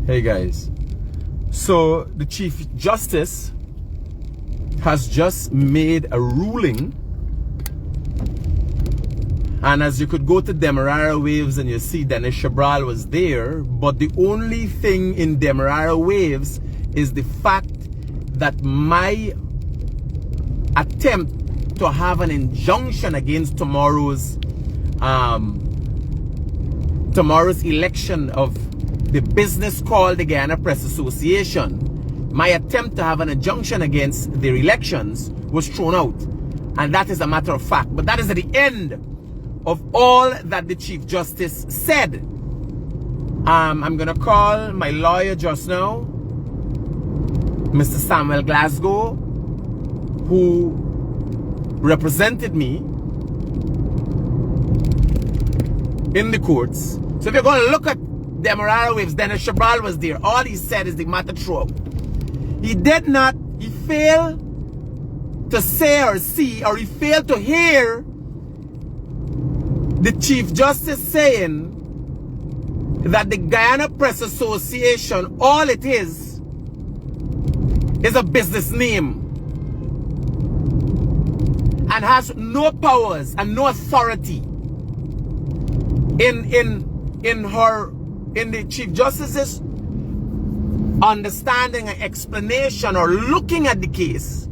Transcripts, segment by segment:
Hey guys, so the Chief Justice has just made a ruling, and as you could go to Demerara Waves and you see Dennis Chabral was there, but the only thing in Demerara Waves is the fact that my attempt to have an injunction against tomorrow's election of the business called the Guyana Press Association, my attempt to have an injunction against their elections was thrown out. And that is a matter of fact. But that is at the end of all that the Chief Justice said. I'm going to call my lawyer just now, Mr. Samuel Glasgow, who represented me in the courts. So if you're going to look at Demerara Waves, Dennis Chabral was there. All he said is the matter throughout. He failed to say or see, or he failed to hear the Chief Justice saying that the Guyana Press Association, all it is a business name and has no powers and no authority in the Chief Justice's understanding and explanation or looking at the case.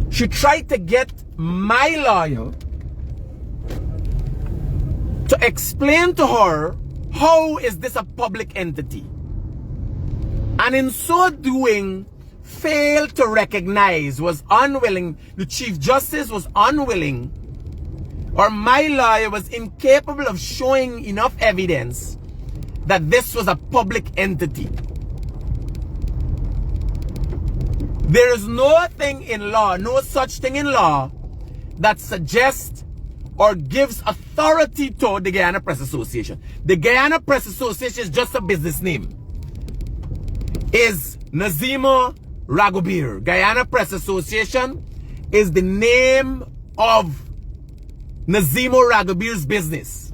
She tried to get my lawyer to explain to her how is this a public entity, and in so doing failed to recognize, was unwilling, the Chief Justice was unwilling, or my lawyer was incapable of showing enough evidence that this was a public entity. There is no thing in law, no such thing in law that suggests or gives authority to the Guyana Press Association. The Guyana Press Association is just a business name. Is Nazima Ragobir. Guyana Press Association is the name of Nazima Ragobir's business.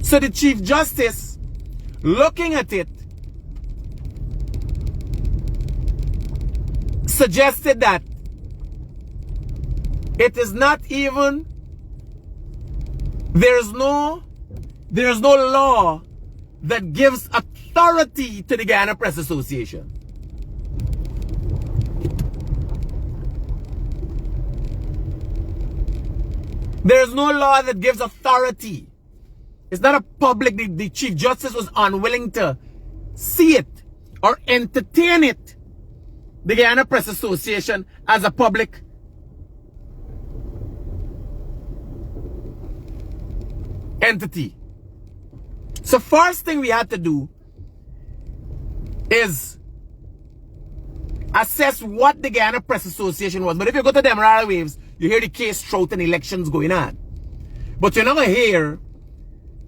So the Chief Justice, looking at it, suggested that it is not even, there is no law that gives authority to the Guyana Press Association. There is no law that gives authority. It's not a public, the Chief Justice was unwilling to see it or entertain it, the Guyana Press Association, as a public entity. So first thing we had to do is assess what the Guyana Press Association was. But if you go to Demerara Waves, you hear the case throughout and elections going on. But you're not going to hear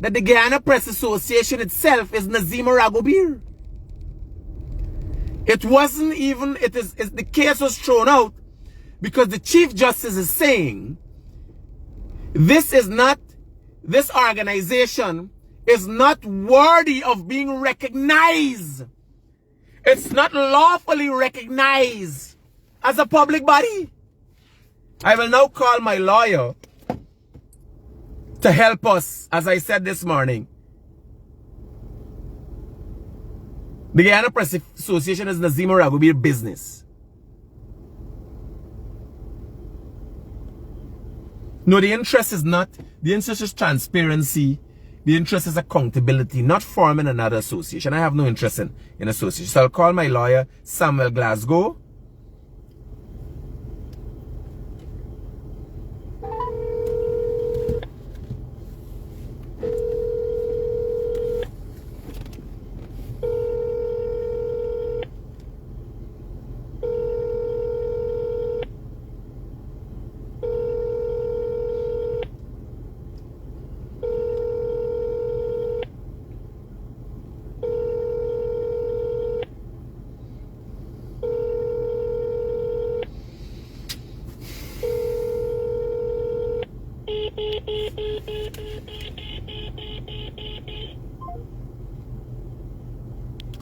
that the Guyana Press Association itself is Nazima Ragobir. It wasn't even, the case was thrown out because the Chief Justice is saying this organization is not worthy of being recognized. It's not lawfully recognized as a public body. I will now call my lawyer to help us, as I said this morning. The Guyana Press Association is Nazima Ragobir business. No, the interest is not, the interest is transparency. The interest is accountability, not forming another association. I have no interest in association. So I'll call my lawyer, Samuel Glasgow.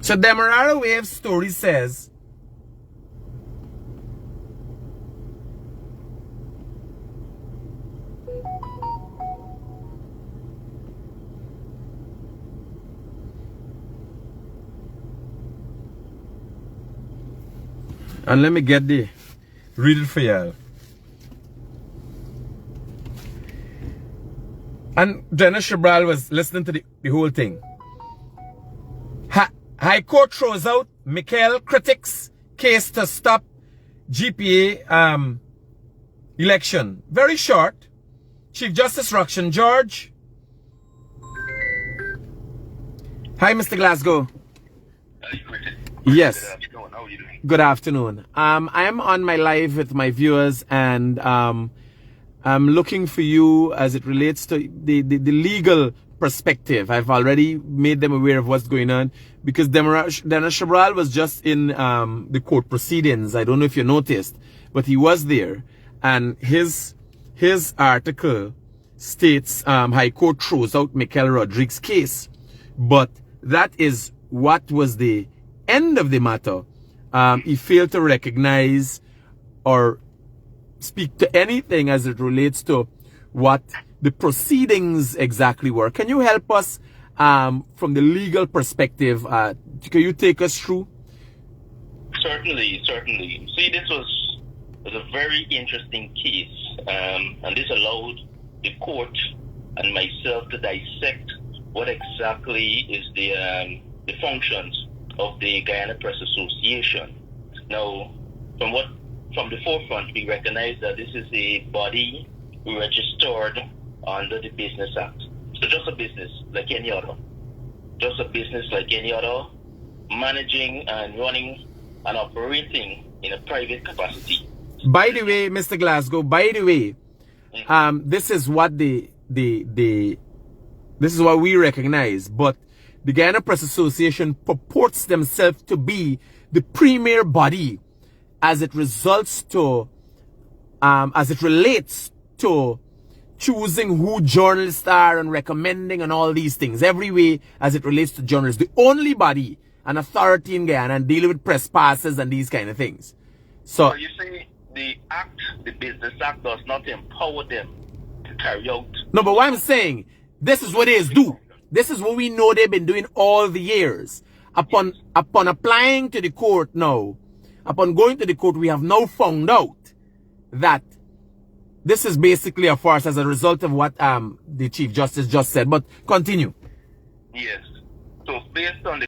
So Demerara Wave's story says, and let me read it for y'all. And Dennis Shabral was listening to the whole thing. High Court throws out Michael Critic's case to stop GPA election. Very short. Chief Justice Ruction George. Hi, Mr. Glasgow. Yes. Good afternoon. How are you doing? Good afternoon. I am on my live with my viewers, and I'm looking for you as it relates to the legal perspective. I've already made them aware of what's going on because Dennis Shabral was just in the court proceedings. I don't know if you noticed, but he was there, and his article states High Court throws out Michael Rodriguez's case, but that is what was the end of the matter. He failed to recognize or speak to anything as it relates to what the proceedings exactly were. Can you help us from the legal perspective? Can you take us through? Certainly. See, this was a very interesting case, and this allowed the court and myself to dissect what exactly is the functions of the Guyana Press Association. Now, from the forefront, we recognize that this is a body registered under the Business Act. So just a business like any other. Just a business like any other, managing and running and operating in a private capacity. By the way, Mr. Glasgow, this is what this is what we recognize, but the Guyana Press Association purports themselves to be the premier body as it relates to choosing who journalists are and recommending and all these things. Every way as it relates to journalists. The only body, an authority in Guyana, and dealing with press passes and these kind of things. So you see, the Business Act does not empower them to carry out. No, but what I'm saying, this is what they do. This is what we know they've been doing all the years. Upon applying to the court now, upon going to the court, we have now found out that this is basically a farce as a result of what the Chief Justice just said. But continue. Yes. So based on the